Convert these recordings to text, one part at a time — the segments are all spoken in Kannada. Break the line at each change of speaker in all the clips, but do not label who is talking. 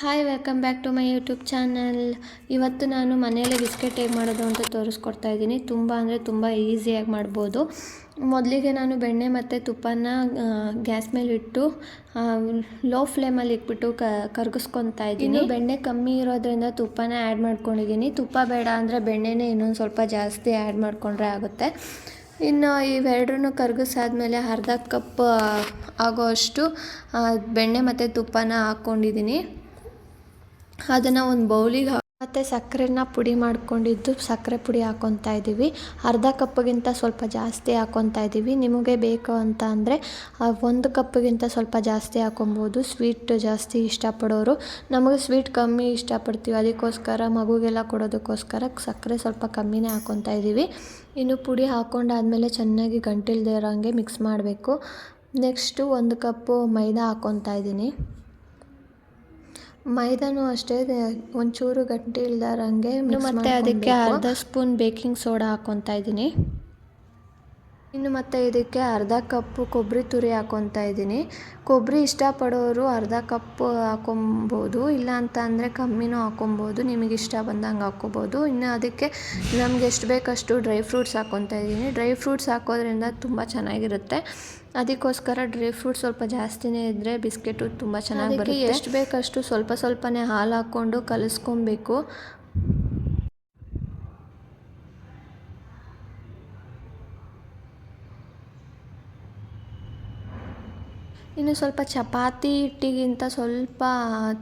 Hi, welcome back to my YouTube channel. ಇವತ್ತು ನಾನು ಮನೆಯಲ್ಲೇ ಬಿಸ್ಕೆಟ್ ಹೇಗೆ ಮಾಡೋದು ಅಂತ ತೋರಿಸ್ಕೊಡ್ತಾ ಇದ್ದೀನಿ. ತುಂಬ ಅಂದರೆ ತುಂಬ ಈಸಿಯಾಗಿ ಮಾಡ್ಬೋದು. ಮೊದಲಿಗೆ ನಾನು ಬೆಣ್ಣೆ ಮತ್ತು ತುಪ್ಪನ ಗ್ಯಾಸ್ ಮೇಲೆ ಇಟ್ಟು ಲೋ ಫ್ಲೇಮಲ್ಲಿ ಇಟ್ಬಿಟ್ಟು ಕರಗಿಸ್ಕೊತಾ ಇದ್ದೀನಿ. ಬೆಣ್ಣೆ ಕಮ್ಮಿ ಇರೋದ್ರಿಂದ ತುಪ್ಪನ ಆ್ಯಡ್ ಮಾಡ್ಕೊಂಡಿದ್ದೀನಿ. ತುಪ್ಪ ಬೇಡ ಅಂದರೆ ಬೆಣ್ಣೆನೇ ಇನ್ನೊಂದು ಸ್ವಲ್ಪ ಜಾಸ್ತಿ ಆ್ಯಡ್ ಮಾಡಿಕೊಂಡ್ರೆ ಆಗುತ್ತೆ. ಇನ್ನು ಇವೆರಡನ್ನೂ ಕರಗಿಸಾದ್ಮೇಲೆ ಅರ್ಧ ಕಪ್ ಆಗೋಷ್ಟು ಬೆಣ್ಣೆ ಮತ್ತು ತುಪ್ಪನ ಹಾಕ್ಕೊಂಡಿದ್ದೀನಿ. ಅದನ್ನು ಒಂದು ಬೌಲಿಗೆ ಮತ್ತು ಸಕ್ಕರೆನ ಪುಡಿ ಮಾಡ್ಕೊಂಡಿದ್ದು ಸಕ್ಕರೆ ಪುಡಿ ಹಾಕ್ಕೊತಾ ಇದ್ದೀವಿ. ಅರ್ಧ ಕಪ್ಪಿಗಿಂತ ಸ್ವಲ್ಪ ಜಾಸ್ತಿ ಹಾಕ್ಕೊತಾ ಇದ್ದೀವಿ. ನಿಮಗೆ ಬೇಕು ಅಂತ ಅಂದರೆ 1 ಕಪ್ಪಿಗಿಂತ ಸ್ವಲ್ಪ ಜಾಸ್ತಿ ಹಾಕ್ಕೊಬೋದು. ಸ್ವೀಟ್ ಜಾಸ್ತಿ ಇಷ್ಟಪಡೋರು, ನಮಗೆ ಸ್ವೀಟ್ ಕಮ್ಮಿ ಇಷ್ಟಪಡ್ತೀವಿ, ಅದಕ್ಕೋಸ್ಕರ ಮಗುಗೆಲ್ಲ ಕೊಡೋದಕ್ಕೋಸ್ಕರ ಸಕ್ಕರೆ ಸ್ವಲ್ಪ ಕಮ್ಮಿನೇ ಹಾಕ್ಕೊತಾ ಇದ್ದೀವಿ. ಇನ್ನು ಪುಡಿ ಹಾಕ್ಕೊಂಡಾದ್ಮೇಲೆ ಚೆನ್ನಾಗಿ ಗಂಟಿಲ್ದೇ ಇರೋಂಗೆ ಮಿಕ್ಸ್ ಮಾಡಬೇಕು. ನೆಕ್ಸ್ಟು 1 ಕಪ್ಪು ಮೈದಾ ಹಾಕ್ಕೊತಾ ಇದ್ದೀನಿ. ಮೈದಾನೂ ಅಷ್ಟೇ ಒಂಚೂರು ಗಟ್ಟಿ ಇಲ್ದಾರಂಗೆ ಮತ್ತು ಅದಕ್ಕೆ ಅರ್ಧ ಸ್ಪೂನ್ ಬೇಕಿಂಗ್ ಸೋಡಾ ಹಾಕ್ಕೊತಾ ಇದ್ದೀನಿ. ಇನ್ನು ಮತ್ತು ಇದಕ್ಕೆ ಅರ್ಧ ಕಪ್ಪು ಕೊಬ್ಬರಿ ತುರಿ ಹಾಕ್ಕೊತಾ ಇದ್ದೀನಿ. ಕೊಬ್ಬರಿ ಇಷ್ಟಪಡೋರು ಅರ್ಧ ಕಪ್ಪು ಹಾಕ್ಕೊಬೋದು, ಇಲ್ಲ ಅಂತ ಅಂದರೆ ಕಮ್ಮಿನೂ ಹಾಕ್ಕೊಬೋದು, ನಿಮಗೆ ಇಷ್ಟ ಬಂದಂಗೆ ಹಾಕ್ಕೊಬೋದು. ಇನ್ನು ಅದಕ್ಕೆ ನಮ್ಗೆ ಎಷ್ಟು ಬೇಕಷ್ಟು ಡ್ರೈ ಫ್ರೂಟ್ಸ್ ಹಾಕ್ಕೊತಾ ಇದ್ದೀನಿ. ಡ್ರೈ ಫ್ರೂಟ್ಸ್ ಹಾಕೋದ್ರಿಂದ ತುಂಬ ಚೆನ್ನಾಗಿರುತ್ತೆ, ಅದಕ್ಕೋಸ್ಕರ ಡ್ರೈ ಫ್ರೂಟ್ಸ್ ಸ್ವಲ್ಪ ಜಾಸ್ತಿನೇ ಇದ್ದರೆ ಬಿಸ್ಕೆಟು ತುಂಬ ಚೆನ್ನಾಗಿ ಬರುತ್ತೆ. ಎಷ್ಟು ಬೇಕಷ್ಟು ಸ್ವಲ್ಪನೇ ಹಾಲು ಹಾಕ್ಕೊಂಡು ಕಲಿಸ್ಕೊಬೇಕು. ಇನ್ನು ಸ್ವಲ್ಪ ಚಪಾತಿ ಹಿಟ್ಟಿಗಿಂತ ಸ್ವಲ್ಪ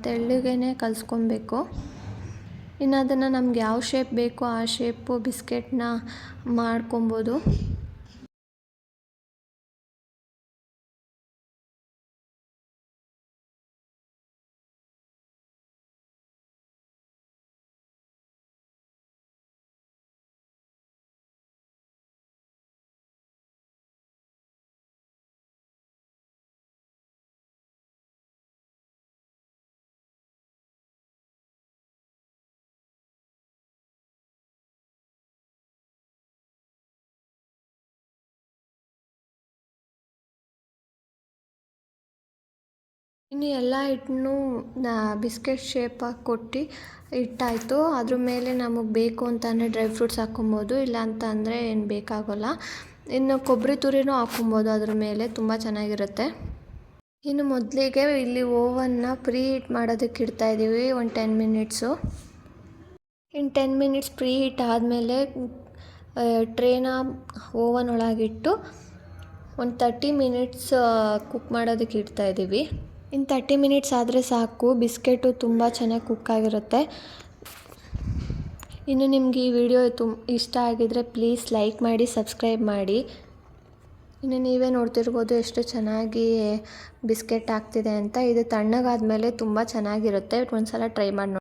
ತೆಳ್ಳಗೇ ಕಲಿಸ್ಕೊಬೇಕು. ಇನ್ನು ಅದನ್ನು ನಮ್ಗೆ ಯಾವ ಶೇಪ್ ಬೇಕೋ ಆ ಶೇಪು ಬಿಸ್ಕೆಟ್ನ ಮಾಡ್ಕೊಬೋದು. ಇನ್ನು ಎಲ್ಲ ಹಿಟ್ಟನ್ನು ಬಿಸ್ಕೆಟ್ ಶೇಪಾಗಿ ಕೊಟ್ಟು ಇಟ್ಟಾಯಿತು. ಅದ್ರ ಮೇಲೆ ನಮಗೆ ಬೇಕು ಅಂತಂದರೆ ಡ್ರೈ ಫ್ರೂಟ್ಸ್ ಹಾಕ್ಕೊಬೋದು, ಇಲ್ಲ ಅಂತ ಅಂದರೆ ಏನು ಬೇಕಾಗೋಲ್ಲ. ಇನ್ನು ಕೊಬ್ಬರಿ ತುರಿನೂ ಹಾಕ್ಕೊಬೋದು ಅದ್ರ ಮೇಲೆ, ತುಂಬ ಚೆನ್ನಾಗಿರುತ್ತೆ. ಇನ್ನು ಮೊದಲಿಗೆ ಇಲ್ಲಿ ಓವನ್ನ ಪ್ರೀ ಹೀಟ್ ಮಾಡೋದಕ್ಕೆ ಇಡ್ತಾಯಿದ್ದೀವಿ ಒಂದು 10 ಮಿನಿಟ್ಸು. ಇನ್ನು 10 ಮಿನಿಟ್ಸ್ ಪ್ರೀ ಹೀಟ್ ಆದಮೇಲೆ ಟ್ರೇನ ಓವನ್ ಒಳಗಿಟ್ಟು ಒಂದು 30 ಮಿನಿಟ್ಸ್ ಕುಕ್ ಮಾಡೋದಕ್ಕೆ ಇಡ್ತಾಯಿದ್ದೀವಿ. ಇನ್ನು 30 ಮಿನಿಟ್ಸ್ ಆದರೆ ಸಾಕು, ಬಿಸ್ಕೆಟು ತುಂಬ ಚೆನ್ನಾಗಿ ಕುಕ್ ಆಗಿರುತ್ತೆ. ಇನ್ನು ನಿಮ್ಗೆ ಈ ವಿಡಿಯೋ ಇಷ್ಟ ಆಗಿದರೆ ಪ್ಲೀಸ್ ಲೈಕ್ ಮಾಡಿ, ಸಬ್ಸ್ಕ್ರೈಬ್ ಮಾಡಿ. ಇನ್ನು ನೀವೇ ನೋಡ್ತಿರ್ಬೋದು ಎಷ್ಟು ಚೆನ್ನಾಗಿ ಬಿಸ್ಕೆಟ್ ಆಗ್ತಿದೆ ಅಂತ. ಇದು ತಣ್ಣಗಾದ್ಮೇಲೆ ತುಂಬ ಚೆನ್ನಾಗಿರುತ್ತೆ. ಒಂದು ಸಲ ಟ್ರೈ ಮಾಡಿ ನೋಡಿ.